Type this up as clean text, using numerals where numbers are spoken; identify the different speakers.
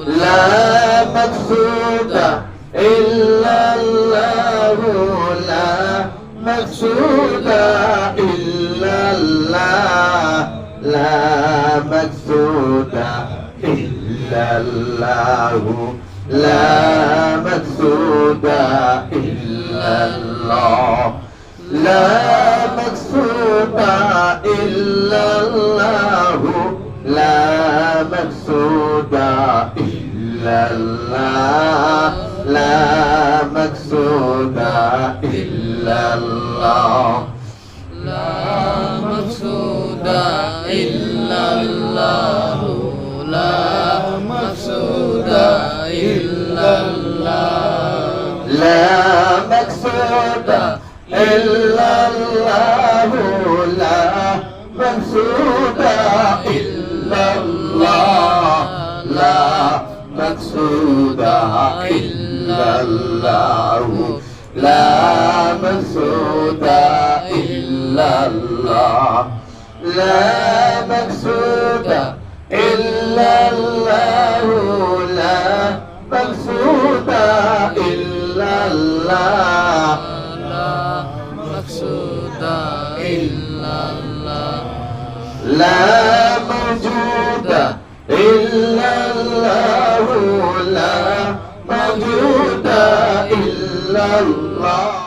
Speaker 1: لا مقصود إلا الله لا مقصود إلا الله لا مقصود إلا الله لا مقصود إلا الله لا مقصود إلا الله لا مقصود إلا الله لا مقصود إلا الله
Speaker 2: لا مقصود إلا الله لا مقصود إلا الله
Speaker 1: لا مقصود إلا الله لا مقصود إلا الله لا مقصود إلا الله لا مقصود إلا الله لا مقصود إلا الله لا مقصود إلا الله
Speaker 2: لا مقصود إلا الله
Speaker 1: لا موجود إلا الله لا موجود إلا الله